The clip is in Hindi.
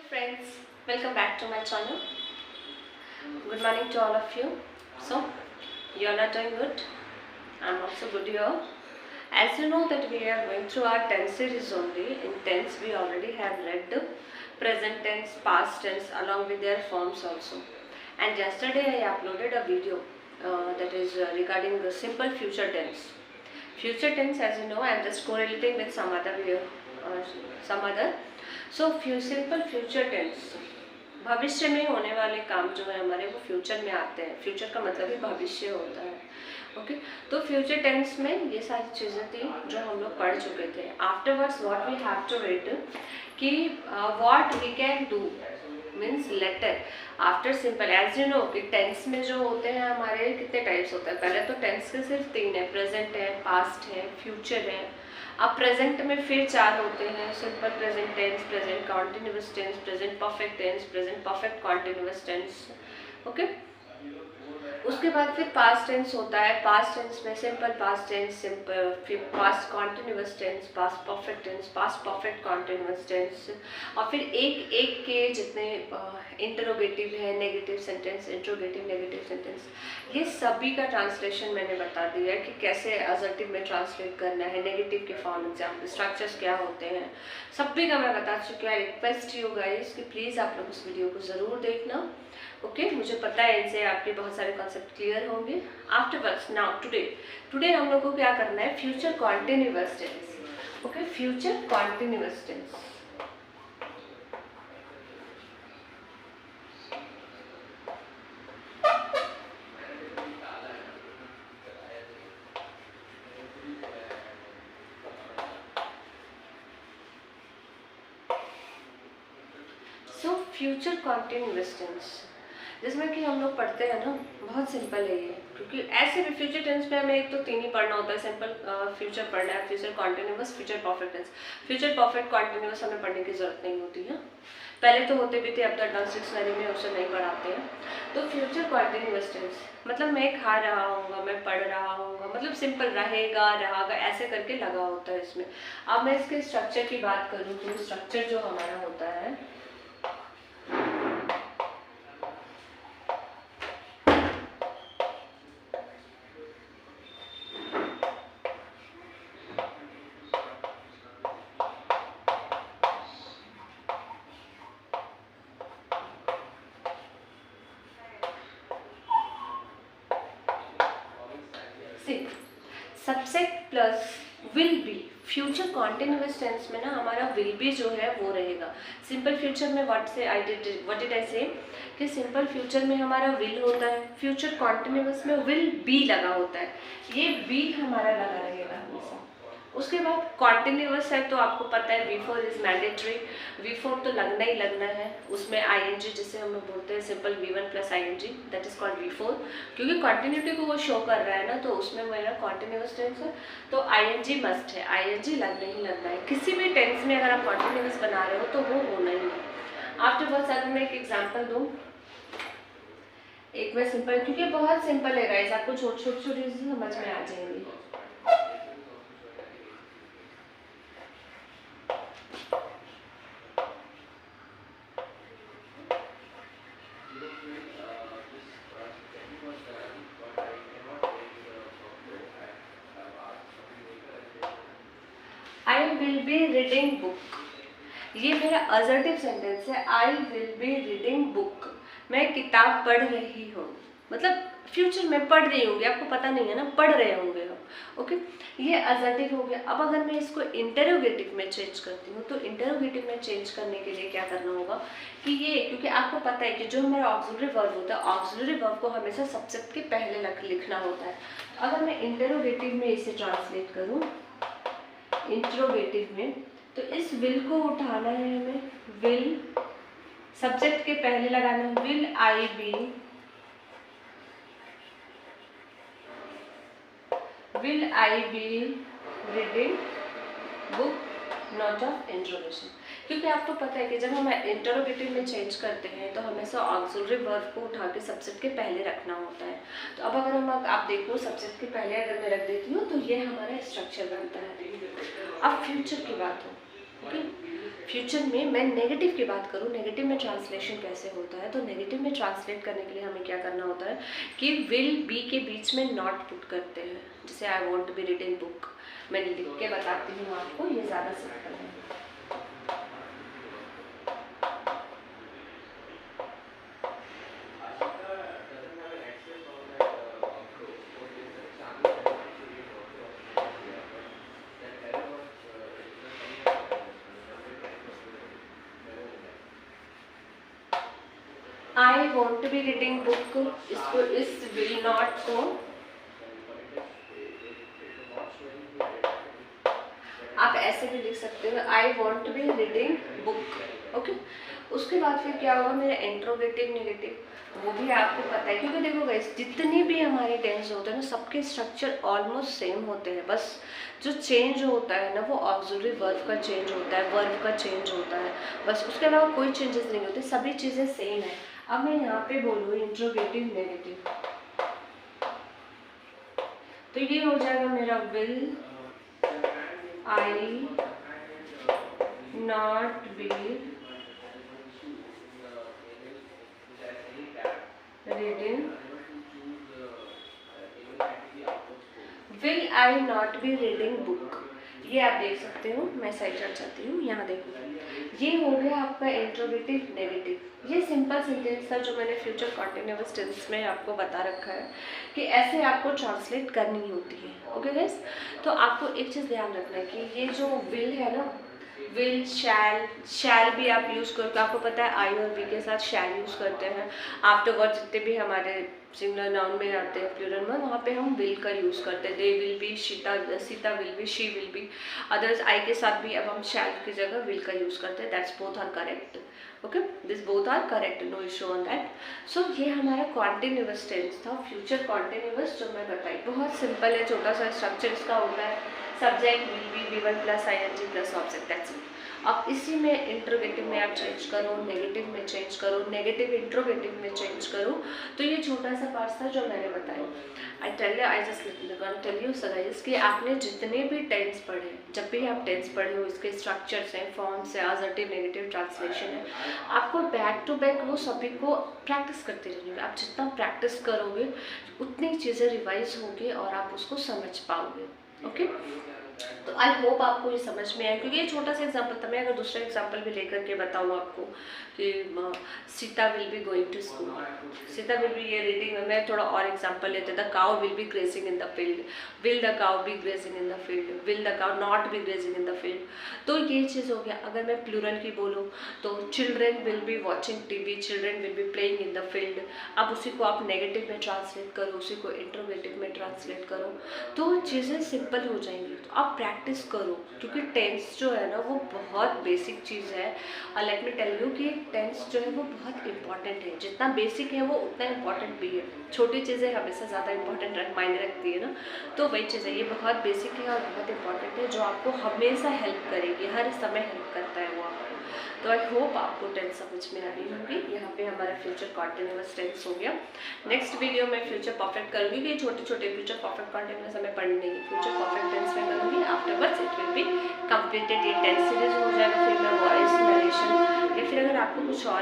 friends, welcome back to my channel. Good morning to all of you. So, you all are doing good. I'm also good here. As you know that we are going through our tense series only. In tense we already have read the present tense, past tense along with their forms also. And yesterday I uploaded a video that is regarding the simple future tense. Future tense, as you know, I am just correlating with some other. So simple future tense, भविष्य में होने वाले काम जो है हमारे वो फ्यूचर में आते हैं. फ्यूचर का मतलब ही भविष्य होता है. ओके तो फ्यूचर टेंस में ये सारी चीज़ें थी जो हम लोग पढ़ चुके थे. Afterwards what we have to read कि what we can do means later after simple. As you know कि टेंस में जो होते हैं हमारे कितने टाइप्स होते हैं. पहले तो टेंस के सिर्फ 3 है, प्रेजेंट है, पास्ट है, फ्यूचर है. अब प्रेजेंट में फिर 4 होते हैं. Simple present tense, present continuous tense, present perfect tense, present perfect continuous tense. Okay उसके बाद फिर पास्ट टेंस होता है. पास्ट टेंस में सिंपल पास्ट टेंस, सिंपल फिर past continuous tense, past perfect tense, past perfect continuous tense. और फिर एक एक के जितने इंटरोगेटिव है, negative sentence, interrogative negative sentence, ये सभी का ट्रांसलेशन मैंने बता दिया है कि कैसे असर्टिव में ट्रांसलेट करना है. नेगेटिव के फॉर्म एग्जाम स्ट्रक्चर्स क्या होते हैं सभी का मैं बता चुकी हूँ. आई रिक्वेस्ट यू गाइस कि प्लीज़ आप लोग उस वीडियो को ज़रूर देखना. ओके मुझे पता है इनसे आपके बहुत सारे कॉन्सेप्ट क्लियर होंगे. आफ्टरवर्ड्स नाउ टुडे हम लोग को क्या करना है, future continuous tense. Okay future continuous tense. So future continuous tense जिसमें कि हम लोग पढ़ते हैं ना, बहुत सिंपल है ये. क्योंकि ऐसे भी फ्यूचर टेंस में हमें एक तो 3 ही पढ़ना होता है. सिंपल फ्यूचर पढ़ना है, future continuous, future perfect tense. Future perfect continuous हमें पढ़ने की जरूरत नहीं होती है. पहले तो होते भी थे, अब तो एडवांस डिक्शनरी में उसे नहीं पढ़ाते हैं. तो फ्यूचर कॉन्टिन्यूअस टेंस मतलब मैं खा रहा हूँ, मैं पढ़ रहा हूँ, मतलब सिंपल रहेगा रहागा ऐसे करके लगा होता है इसमें. अब मैं इसके स्ट्रक्चर की बात करूँ तो स्ट्रक्चर जो हमारा होता है subject plus will be. Future continuous tense में ना हमारा विल बी जो है वो रहेगा. सिंपल फ्यूचर में व्हाट डिड आई से कि सिंपल फ्यूचर में हमारा विल होता है, फ्यूचर कॉन्टिन्यूअस में विल बी लगा होता है. ये बी हमारा लगा रहेगा हमेशा. उसके बाद कॉन्टिन्यूअस है तो आपको पता है V4 इज मैंडेटरी. V4 तो लगना ही लगना है. उसमें ing जिसे हम लोग बोलते हैं simple V1 plus ing that is called V4. क्योंकि कंटिन्यूटी को वो शो कर रहा है ना, तो उसमें मेरा कॉन्टिन्यूअस टेंस है तो ing मस्ट है. ing लगना ही लगना है. किसी भी टेंस में अगर आप कॉन्टिन्यूअस बना रहे हो तो वो होना ही है. आफ्टरवर्ड्स अगर मैं एक एग्जाम्पल दूँ, एक मैं सिंपल, क्योंकि बहुत सिंपल है गाइस, आपको छोटी छोटी समझ में आ जाएंगी. I will be reading book. ये मेरा असर्टिव सेंटेंस है. I will be reading book. मैं किताब पढ़ रही हूँ, मतलब फ्यूचर में पढ़ रही होंगी, आपको पता नहीं है ना, पढ़ रहे होंगे हम. ओके ये असर्टिव हो गया. अब अगर मैं इसको इंटरोगेटिव में चेंज करती हूँ तो इंटरोगेटिव में चेंज करने के लिए क्या करना होगा कि ये, क्योंकि आपको पता है कि जो हमारा ऑक्सिलरी वर्ब होता है, ऑक्सिलरी वर्ब को हमेशा सब्जेक्ट के पहले लिखना होता है. अगर मैं इंटरोगेटिव में इसे ट्रांसलेट करूँ इंट्रोगेटिव में, तो इस विल को उठाना है हमें. विल सब्जेक्ट के पहले लगाना है. Will I be reading book not of interrogation. क्योंकि आपको पता है कि जब हम इंटरोगेटिव में चेंज करते हैं तो हमेशा ऑक्सिलरी वर्ब को उठा के सब्जेक्ट के पहले रखना होता है. तो अब अगर हम आप देखो सब्जेक्ट के पहले अगर मैं रख देती हूँ तो ये हमारा स्ट्रक्चर बनता है. अब फ्यूचर की बात हो, ओके फ्यूचर में मैं नेगेटिव की बात करूँ, नेगेटिव में ट्रांसलेशन कैसे होता है, तो नेगेटिव में ट्रांसलेट करने के लिए हमें क्या करना होता है कि विल बी के बीच में नॉट पुट करते हैं। जैसे I want to be reading book, मैं लिख के बताती हूँ आपको, ये ज़्यादा सिंपल है। I want to be reading book, इसको इस विल नॉट को आप ऐसे भी लिख सकते हो, I want to be reading book. Okay, उसके बाद फिर क्या होगा, मेरा इंट्रोगेटिव नेगेटिव वो भी आपको पता है, क्योंकि देखो गाइस जितने भी हमारे टेंस होते हैं ना सबके स्ट्रक्चर ऑलमोस्ट सेम होते हैं, बस जो चेंज होता है ना वो ऑक्सिलरी वर्ब का चेंज होता है, वर्ब का चेंज होता है, बस उसके अलावा कोई चेंजेस नहीं होते, सभी चीज़ें सेम है। अब मैं यहाँ पे बोलूँ इंट्रोगेटिव नेगेटिव, तो ये हो जाएगा मेरा will I not be reading, will I not be reading book, ये आप देख सकते हो, मैं साइड चढ़ जाती हूँ, यहाँ देखो ये हो गया आपका इंट्रोगेटिव नेगेटिव। ये सिंपल सेंटेंस था जो मैंने फ्यूचर कॉन्टिन्यूअस टेंस में आपको बता रखा है कि ऐसे आपको ट्रांसलेट करनी होती है। ओके गाइस, तो आपको एक चीज़ ध्यान रखना है कि ये जो विल है ना, विल शैल भी आप यूज़ करके, आपको पता है आई और वी के साथ शैल यूज़ करते हैं। आफ्टरवर्ड जितने भी हमारे सिंगुलर नाउन में आते हैं प्लूरल में, वहाँ पे हम विल का यूज़ करते हैं। They will be, Sita will B, she will be, others I के साथ भी अब हम शैल की जगह विल का यूज़ करते हैं। That's both are correct. Okay, this both are correct, no issue on that. So ये हमारा कॉन्टिन्यूअस टेंस था, फ्यूचर कॉन्टिन्यूअस जो मैं बताई, बहुत सिंपल है, छोटा सा स्ट्रक्चर इसका होता है, subject will be, V one plus I N G plus object, that's it. अब इसी में इंट्रोगेटिव में आप चेंज करो, नेगेटिव में चेंज करो, नेगेटिव इंट्रोगेटिव में चेंज करो, तो ये छोटा सा पार्ट था जो मैंने बताया। I just tell you guys कि आपने जितने भी टेंस पढ़े, जब भी आप टेंस पढ़े हो, इसके स्ट्रक्चर्स हैं, फॉर्म्स है, असर्टिव नेगेटिव ट्रांसलेशन है, आपको बैक टू बैक वो सभी को प्रैक्टिस करते रहने। आप जितना प्रैक्टिस करोगे उतनी चीज़ें रिवाइज होगी और आप उसको समझ पाओगे। ओके, तो आई होप आपको ये समझ में आया, क्योंकि ये छोटा सा एग्जांपल था। मैं अगर दूसरा एग्जांपल भी लेकर के बताऊँ आपको कि Sita will be going to school, Sita will be, ये रीडिंग में मैं थोड़ा और एग्जांपल लेते, the cow will be grazing in the field, will the cow be grazing in the field, will the cow not be grazing in the field, तो ये चीज़ हो गया। अगर मैं प्लूरल की बोलूँ तो children will be watching TV, children will be playing in the field. अब उसी को आप नेगेटिव में ट्रांसलेट करो, उसी को इंट्रोगेटिव में ट्रांसलेट करो, तो चीज़ें सिंपल हो जाएंगी। तो आप प्रैक्टिस करो, क्योंकि टेंस जो है ना वो बहुत बेसिक चीज़ है, और लेट मी टेल यू कि टेंस जो है वो बहुत इंपॉर्टेंट है। जितना बेसिक है वो उतना इंपॉर्टेंट भी है। छोटी चीज़ें हमेशा ज़्यादा इंपॉर्टेंट मायने रखती है ना, तो वही चीज़ है, ये बहुत बेसिक है और बहुत इंपॉर्टेंट है, जो आपको हमेशा हेल्प करेगी, हर समय हेल्प करता है वो आपको। तो आई होप आपको टेंस समझ में आ रही होगी। यहाँ पे हमारा फ्यूचर कॉन्टिन्यूअस टेंस हो गया। नेक्स्ट वीडियो में फ्यूचर परफेक्ट करूँगी, कि छोटे छोटे फ्यूचर परफेक्ट कॉन्टिन्यूअस हमें पढ़नी नहीं, फ्यूचर परफेक्ट टेंस में करूँगी। Afterwards it will be completed, ये टेंस सीरीज हो जाएगा, फिर मैं वॉइस नरेशन, या फिर अगर आपको कुछ और